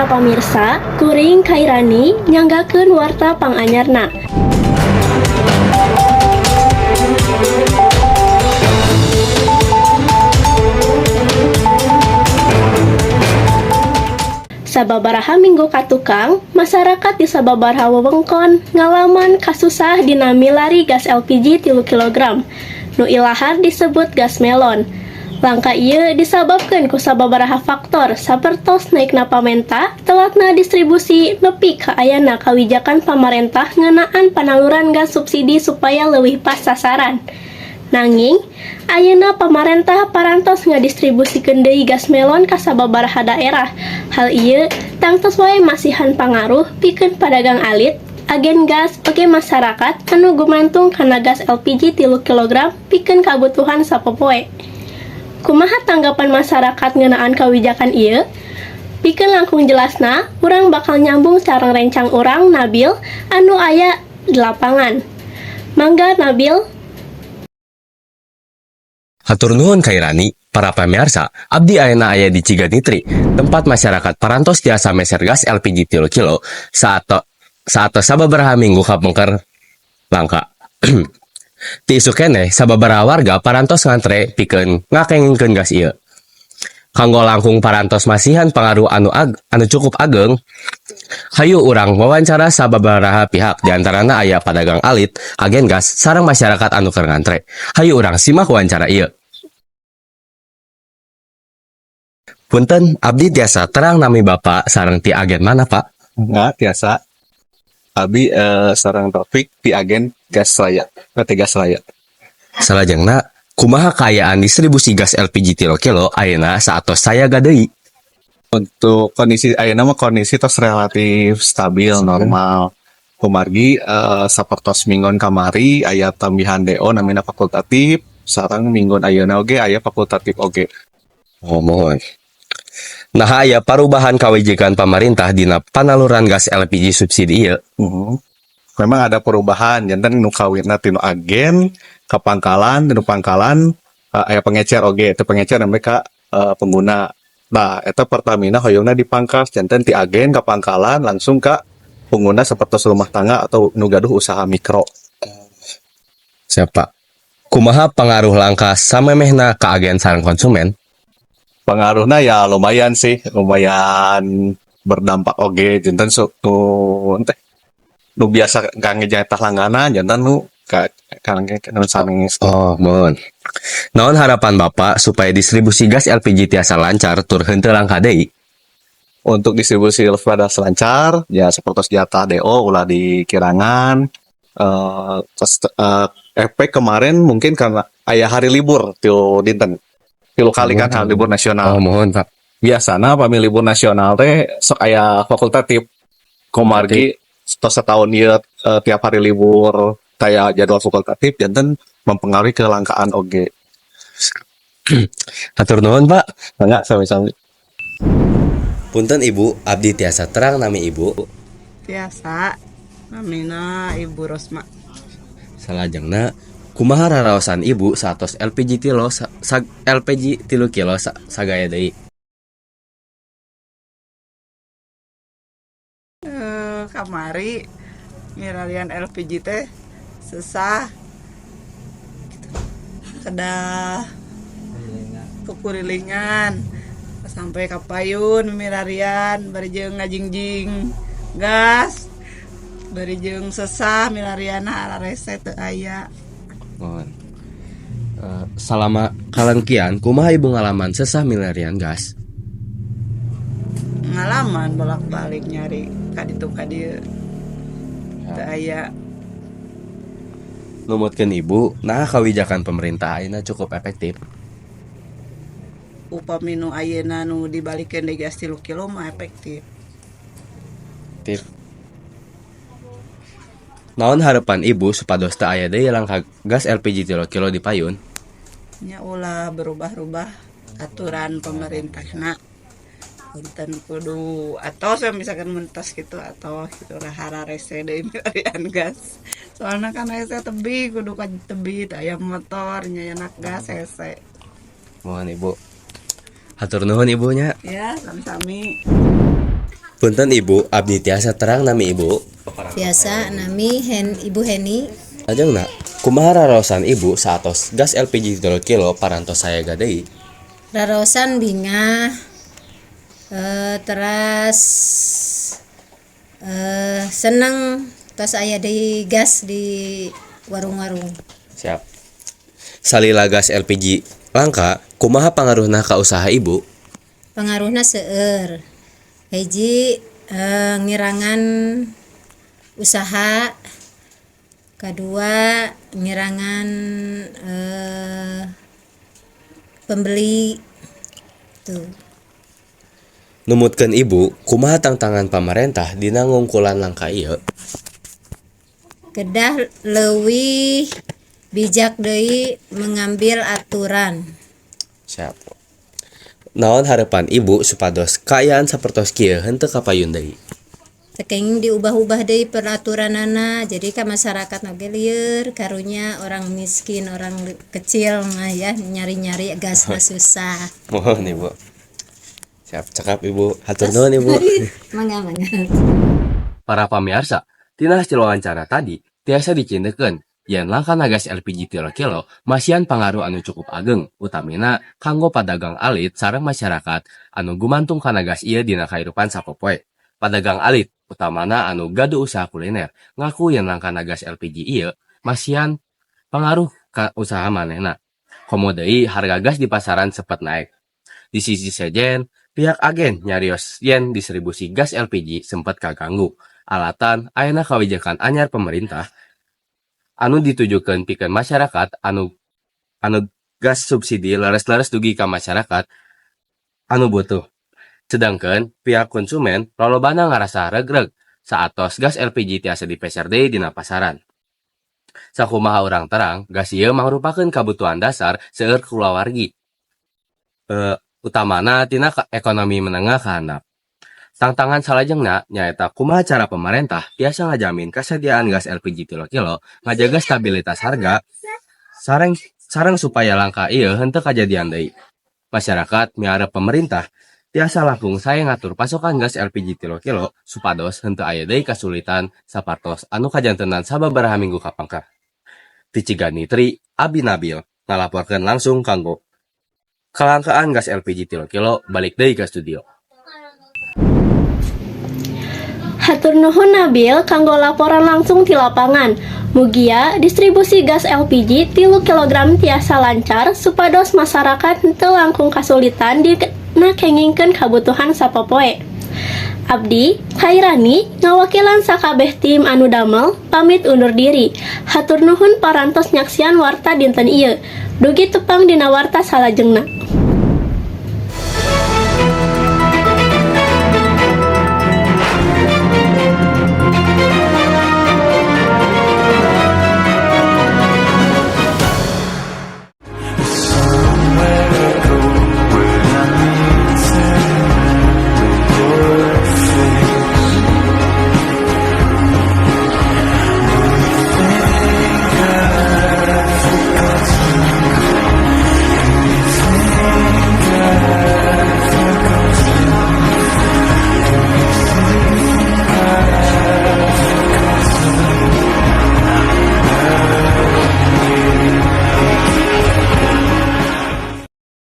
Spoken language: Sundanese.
pamirsa, kuring Kairani nyanggakeun warta panganyarna. Sababaraha minggu katukang, masyarakat di sababaraha wewengkon ngalaman kasusah dina milari gas LPG 3 kg. Nu ilahar disebut gas melon. Langkah ieu disababkeun ku sababaraha faktor sapertos naikna pamentah, telatna distribusi nepi ka ayana kawijakan pamarentah ngeunaan panaluran gas subsidi supaya leuwih pas sasaran. Nanging, ayeuna pamarentah parantos ngadistribusikeun deui gas melon ka sababaraha daerah. Hal ieu tangtos wae masihan pangaruh pikeun padagang alit, agen gas, oge masyarakat anu gumantung kana gas LPG 3 kg pikeun kabutuhan sapopoe. Kumaha tanggapan masyarakat ngeunaan kawijakan ieu? Pikeun langkung jelasna, urang bakal nyambung sareng rencang urang Nabil anu aya di lapangan. Mangga Nabil. Hatur nuhun Kairani, para pamirsa, abdi ayeuna aya di Ciganitri, tempat masyarakat parantos tiasa meser gas LPG 3 kilo saat sababaraha minggu kapengker langka. Ti isu keneh sababaraha warga parantos ngantre pikeun ngakengkeun gas ieu. Kanggo langkung parantos masihan pengaruh anu cukup ageng, hayu urang wawancara sababaraha pihak diantarana aya padagang alit, agen gas, sareng masyarakat anu keur ngantre. Hayu urang simak wawancara ieu. Punten, abdi tiasa terang nami Bapak sareng ti agen mana, Pak? Enggak, biasa. Abi sareng Taufik di agen gas raya, PT Gas Raya. Salajengna, kumaha kaayaan distribusi gas LPG 3 kilo ayeuna saatos saya gadeui? Untuk kondisi ayeuna mah kondisi tos relatif stabil, normal. Kumargi sapertos minggon kamari aya tambihan DO namina fakultatif, sareng minggon ayeuna oge aya fakultatif oge. Oh, mohon. Nah, aya parubahan kawijakan pemerintah dina panaluran gas LPG subsidi ieu. Memang ada perubahan, janten nu kawinna tinu agen ka pangkalan, tinu pangkalan aya pengecer oge, teu pengecer mereka pengguna. Nah, eta Pertamina hoyongna dipangkas, janten ti agen ka pangkalan langsung ka pengguna sapertos rumah tangga atau nu gaduh usaha mikro. Siapa? Kumaha pengaruh langkah samemehna ka agen sareng konsumen? Pengaruhnya ya lumayan sih, lumayan berdampak oge, janten nu biasa ngejatah langganan, janten nu ka sanengis. Oh, mohon. Naon harapan Bapak supaya distribusi gas LPG tiasa lancar tur henteu langka deui? Untuk distribusi pada selancar, ya seperti jatah DO ulah di kirangan. Efek kemarin mungkin karena ayah hari libur tiu dinten. Tilu kali kan hari libur nasional. Oh, mohon Pak. Biasana pami libur nasional teh sok aya fakultatif. Komargi setahun ieu tiap hari libur taya jadwal fakultatif janten mempengaruhi kelangkaan oge. Hatur nuhun, Pak. Enggak sami-sami. Punten Ibu, abdi tiasa terang nami Ibu. Tiasa, namina Ibu Rosma. Salajengna, kumaha raraosan Ibu satos LPG 3 kilo sagaya deui? Kamari miralian LPG teh susah gitu. Kedah kukurilingan sampai kapayun mirarian bari jeung ngajingjing gas bari jeung sesah milariana ararese teu aya. Mohon. Salama kalengkian, kumaha Ibu ngalaman sesah milarian gas? Ngalaman bolak-balik nyari kaditu kadieu teu aya. Numutkeun Ibu, nah kawijakan pemerintah ayeuna cukup efektif. Upami nu ayeuna nu dibalikeun deui gas 3 kilo mah efektif. Naon harapan Ibu supados teu aya deui langka gas LPG 3 kilo di payun? Nya ulah berubah-ubah aturan pemerintahna. Punten kudu atau misalkan mentas gitu atau gitu rahara rese deui milarian gas. Soalna kan hese tebi kudu ka tebi aya motor nya enak gas hese. Mohon Ibu. Hatur nuhun Ibunya. Ya, sami-sami. Punten Ibu, abdi tiasa terang nami Ibu. Biasa nami Ibu Heni. Ajeng nak, kumaha raraosan Ibu saatos gas LPG 3 kilo parantos saya gadei. Rarosan bingah teras senang tos aya di gas di warung-warung. Siap. Salila gas LPG langka, kumaha pangaruhna ka usaha Ibu? Pengaruhna seueur. Hiji ngirangan usaha, kedua ngirangan pembeli tuh. Numutkeun Ibu, kumaha tantangan pamarentah dina ngungkulan langka ieu? Kedah leuwih bijak deui mengambil aturan. Siap. Naon harapan Ibu supados kaayaan sapertos kieu henteu kapayun deui? Saking diubah-ubah deui peraturanana, jadi ka masyarakat oge lieur, karunya orang miskin, orang kecil mah ya nyari-nyari gasna susah. Mohon Ibu. Siap, cakap Ibu. Hatur nuhun Ibu. Mangga. Para pamirsa, tina hasil wawancara tadi tiasa dicindekeun yen langkana gas LPG 3 kilo masihan pangaruh anu cukup ageng, utamina kanggo padagang alit sareng masyarakat anu gumantung kana gas ieu dina kahirupan sapopoe. Padagang alit, utamana anu gaduh usaha kuliner, ngaku yen langkana gas LPG ieu masihan pangaruh ka usaha manehna. Komo deui harga gas di pasaran sepet naik. Di sisi sejen, pihak agen nyarios yen distribusi gas LPG sempat kaganggu. Alatan ayeuna kawijakan anyar pemerintah anu ditujukeun pikeun masyarakat anu gas subsidi leres-leres dugi ka masyarakat anu butuh. Sedangkan pihak konsumen lolobana ngarasa regreg saatos gas LPG tiasa dipeser deui dina pasaran. Sakumaha urang terang, gas ieu mangrupakeun kabutuhan dasar seueur kulawargi. Utamana tina ekonomi menengah ka handap. Tantangan salajengna nyaeta kumaha cara pemerintah tiasa ngajamin kasediaan gas LPG 3 kilo ngajaga stabilitas harga sareng supaya langka ieu henteu kajadian deui. Masyarakat miarep pemerintah tiasa langkung sae ngatur pasokan gas LPG 3 kilo supados henteu aya deui kasulitan sapartos anu kajantenan sababaraha minggu kapangka. Ti Ciganitri, Abi Nabil ngalaporkeun langsung kanggo kelangkaan gas LPG 3 kilo balik deui ka studio. Hatur nuhun Nabil kanggo laporan langsung ti lapangan. Mugia distribusi gas LPG 3 kg tiasa lancar supados masyarakat henteu langkung kasulitan dina kengingkeun kabutuhan sapopoe. Abdi Khairani ngawakilan sakabeh tim anu damel pamit undur diri. Hatur nuhun parantos nyaksian warta dinten ieu. Dugi tepang dina warta salajengna.